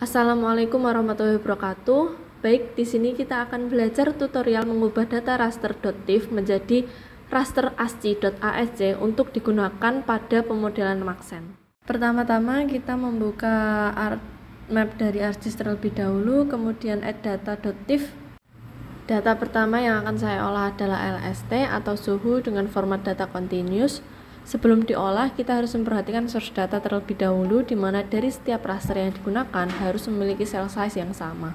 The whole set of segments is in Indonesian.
Assalamualaikum warahmatullahi wabarakatuh. Baik, di sini kita akan belajar tutorial mengubah data raster.tif menjadi raster ASCII.asc untuk digunakan pada pemodelan Maxent. Pertama-tama kita membuka map dari ArcGIS terlebih dahulu, kemudian add data.tif. Data pertama yang akan saya olah adalah LST atau suhu dengan format data continuous. Sebelum diolah, kita harus memperhatikan source data terlebih dahulu, di mana dari setiap raster yang digunakan harus memiliki cell size yang sama.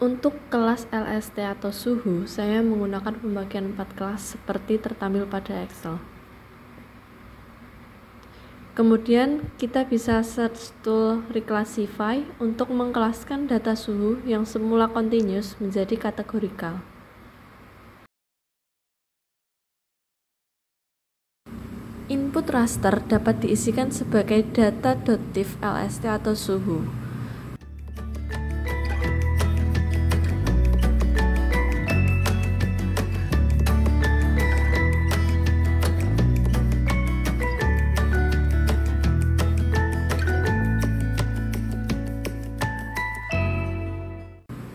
Untuk kelas LST atau suhu, saya menggunakan pembagian 4 kelas seperti tertampil pada Excel. Kemudian kita bisa search tool reclassify untuk mengkelaskan data suhu yang semula continuous menjadi kategorikal. Input raster dapat diisikan sebagai data.tif LST atau suhu.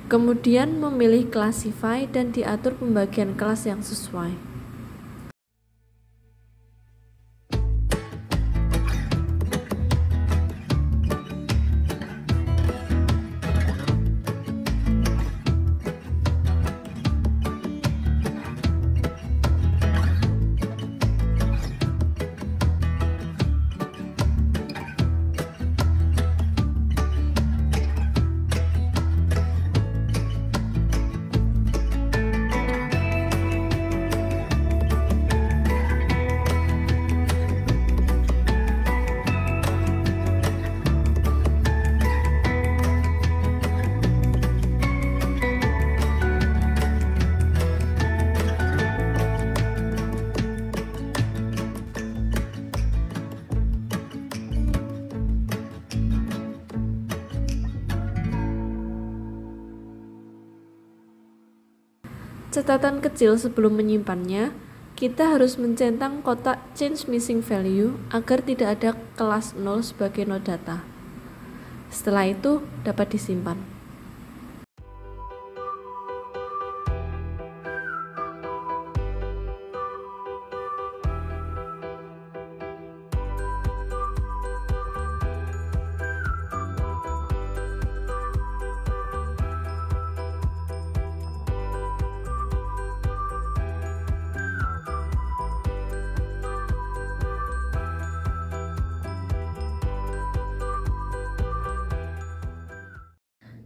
Kemudian memilih classify dan diatur pembagian kelas yang sesuai. Catatan kecil sebelum menyimpannya, kita harus mencentang kotak change missing value agar tidak ada kelas 0 sebagai node data. Setelah itu dapat disimpan.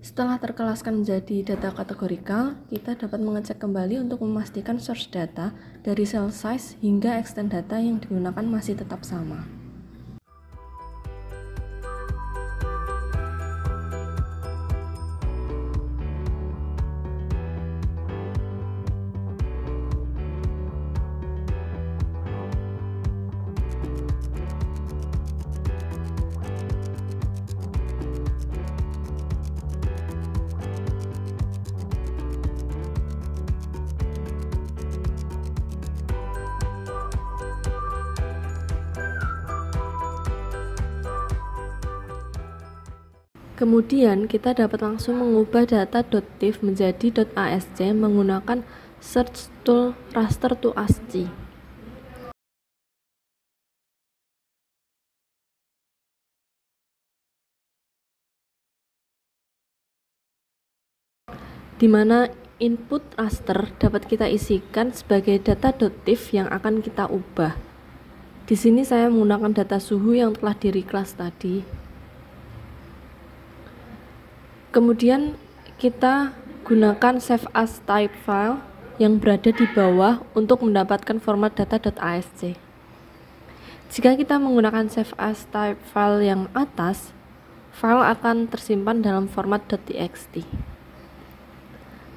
Setelah terkelaskan menjadi data kategorikal, kita dapat mengecek kembali untuk memastikan source data dari cell size hingga extend data yang digunakan masih tetap sama. Kemudian kita dapat langsung mengubah data.tif menjadi .asc menggunakan search tool raster to ASCII. Di mana input raster dapat kita isikan sebagai data.tif yang akan kita ubah. Di sini saya menggunakan data suhu yang telah di-reclass tadi. Kemudian kita gunakan save as type file yang berada di bawah untuk mendapatkan format data.asc. Jika kita menggunakan save as type file yang atas, file akan tersimpan dalam format .txt.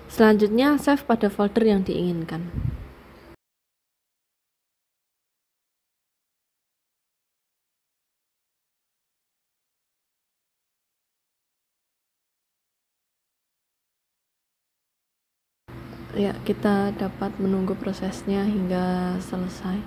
Selanjutnya save pada folder yang diinginkan. Ya, kita dapat menunggu prosesnya hingga selesai.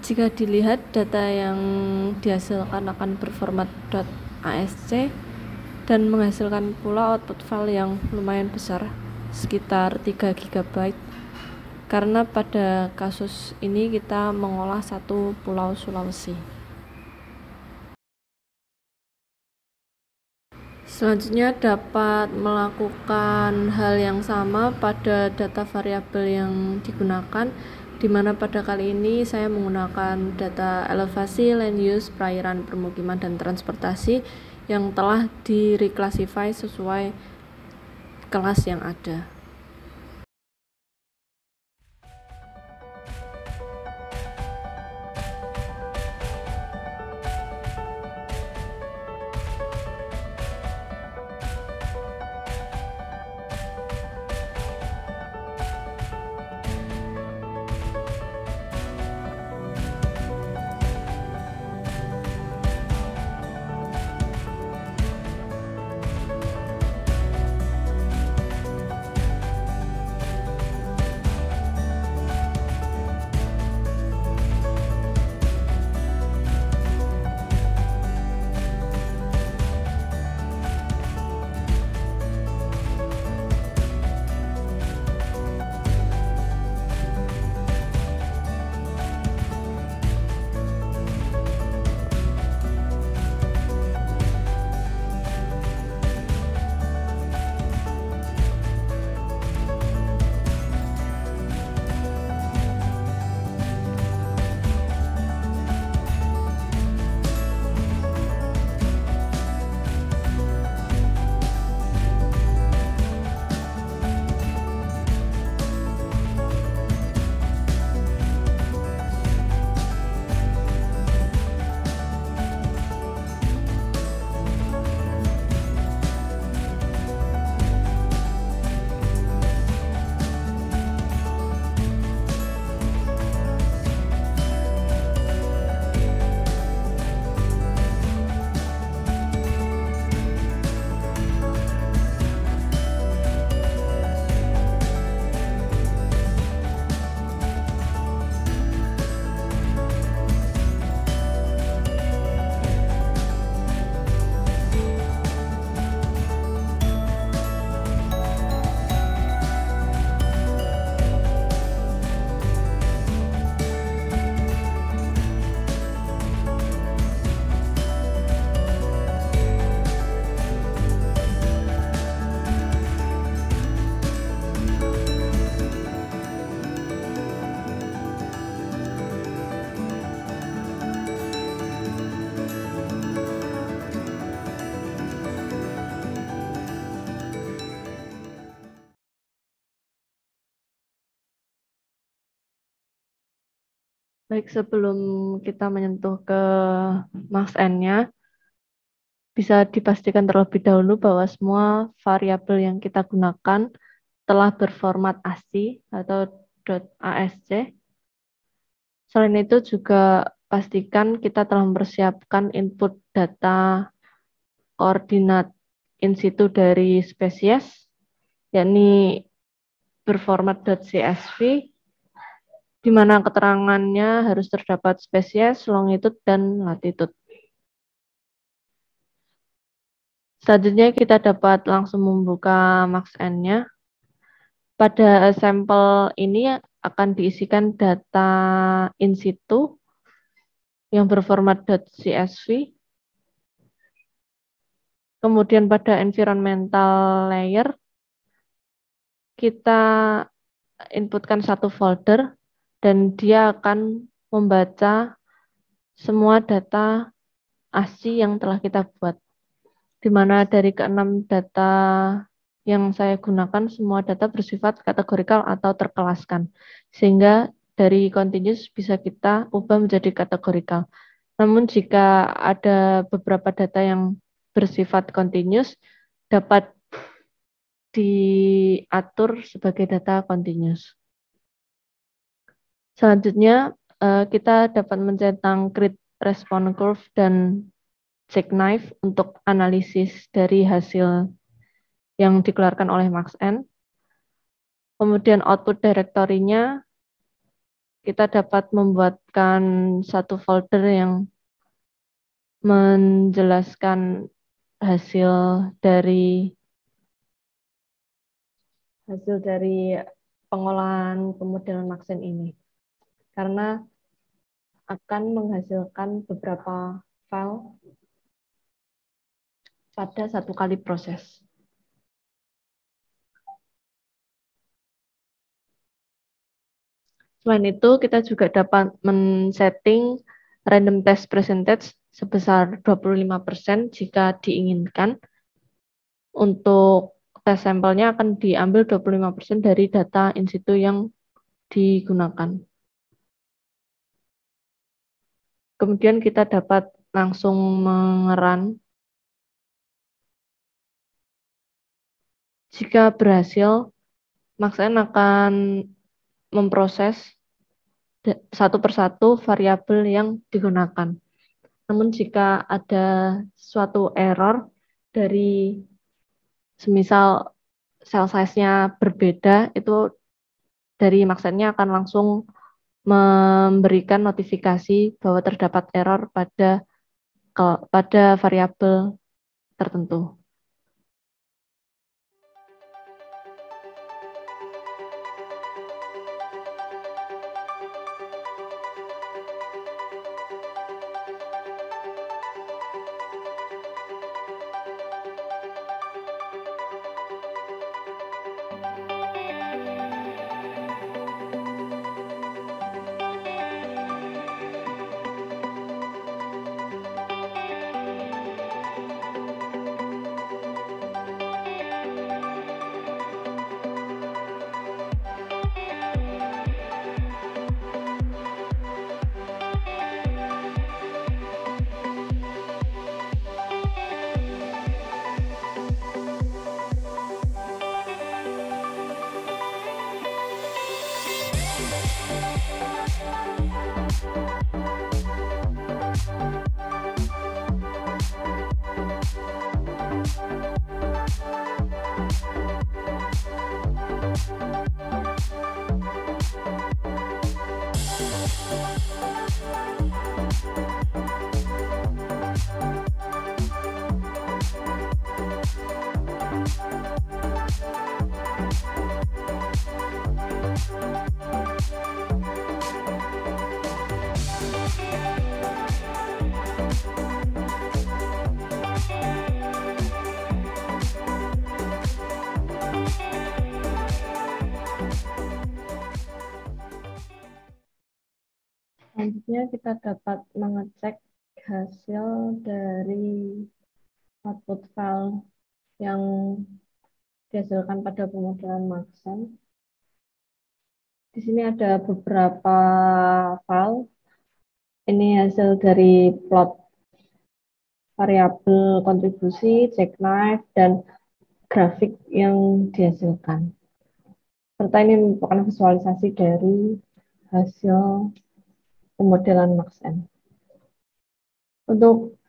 Jika dilihat data yang dihasilkan akan berformat .asc dan menghasilkan pula output file yang lumayan besar, sekitar 3 GB, karena pada kasus ini kita mengolah satu pulau Sulawesi. Selanjutnya dapat melakukan hal yang sama pada data variabel yang digunakan, di mana pada kali ini saya menggunakan data elevasi, land use, perairan, permukiman, dan transportasi yang telah direclassify sesuai kelas yang ada. Baik, sebelum kita menyentuh ke max n-nya, bisa dipastikan terlebih dahulu bahwa semua variabel yang kita gunakan telah berformat ASCII atau .asc. Selain itu juga pastikan kita telah mempersiapkan input data koordinat in situ dari spesies, yakni berformat.csv, di mana keterangannya harus terdapat spesies, longitude, dan latitude. Selanjutnya kita dapat langsung membuka MaxN-nya. Pada sampel ini akan diisikan data in situ yang berformat .csv. Kemudian pada environmental layer, kita inputkan satu folder dan dia akan membaca semua data ASCII yang telah kita buat. Di mana dari keenam data yang saya gunakan, semua data bersifat kategorikal atau terkelaskan. Sehingga dari continuous bisa kita ubah menjadi kategorikal. Namun jika ada beberapa data yang bersifat continuous, dapat diatur sebagai data continuous. Selanjutnya, kita dapat mencentang grid response curve dan jackknife untuk analisis dari hasil yang dikeluarkan oleh MaxN. Kemudian output directory-nya, kita dapat membuatkan satu folder yang menjelaskan hasil dari pengolahan pemodelan MaxN ini. Karena akan menghasilkan beberapa file pada satu kali proses. Selain itu, kita juga dapat men-setting random test percentage sebesar 25% jika diinginkan. Untuk tes sampelnya akan diambil 25% dari data in situ yang digunakan. Kemudian kita dapat langsung mengerun. Jika berhasil, MaxN akan memproses satu persatu variabel yang digunakan. Namun jika ada suatu error dari semisal cell size-nya berbeda, itu dari MaxN-nya akan langsung memberikan notifikasi bahwa terdapat error pada variabel tertentu. Selanjutnya kita dapat mengecek hasil dari output file yang dihasilkan pada pemodelan MaxN. Di sini ada beberapa file. Ini hasil dari plot variabel kontribusi, jackknife, dan grafik yang dihasilkan. Serta ini merupakan visualisasi dari hasil pemodelan MaxN. Untuk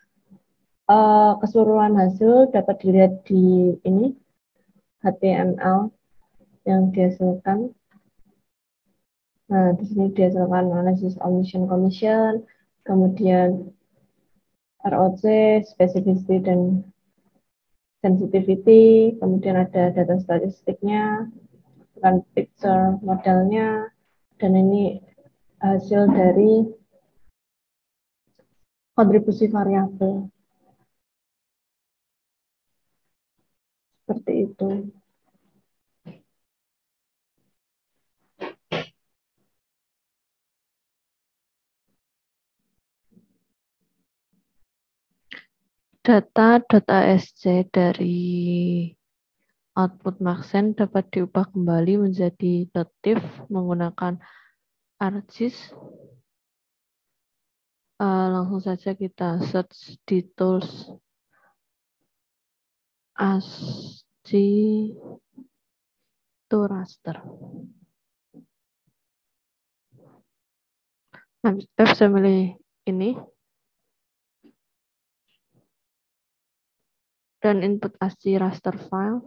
keseluruhan hasil dapat dilihat di ini HTML yang dihasilkan. Nah, di sini dihasilkan analisis omission commission, kemudian ROC, specificity dan sensitivity, kemudian ada data statistiknya, dan picture modelnya, dan ini hasil dari kontribusi variabel. Seperti itu. Data.asc dari output Maxent dapat diubah kembali menjadi .tif menggunakan ArcGIS. Langsung saja kita search di tools ASCII to raster. Nah, kita bisa milih ini dan input ASCII raster file.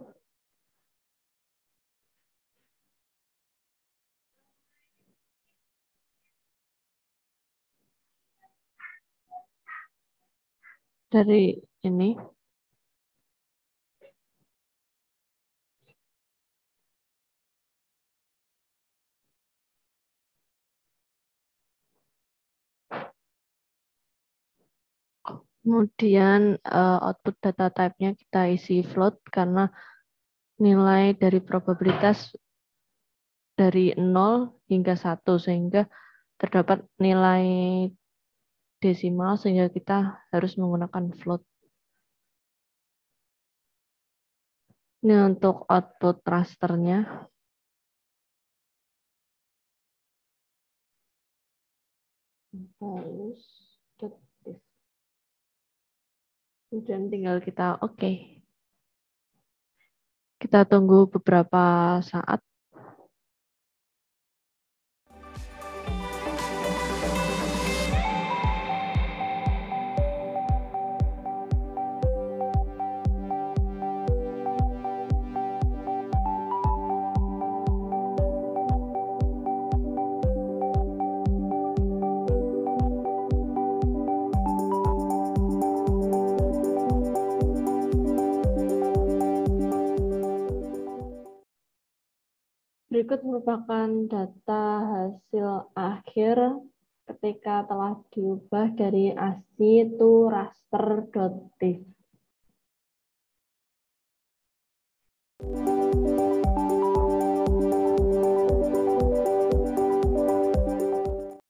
Dari ini kemudian output data type-nya kita isi float karena nilai dari probabilitas dari 0 hingga 1 sehingga terdapat nilai desimal sehingga kita harus menggunakan float. Ini untuk output rasternya. Kemudian tinggal kita oke. Kita tunggu beberapa saat. Berikut merupakan data hasil akhir ketika telah diubah dari ASCII to raster.tif.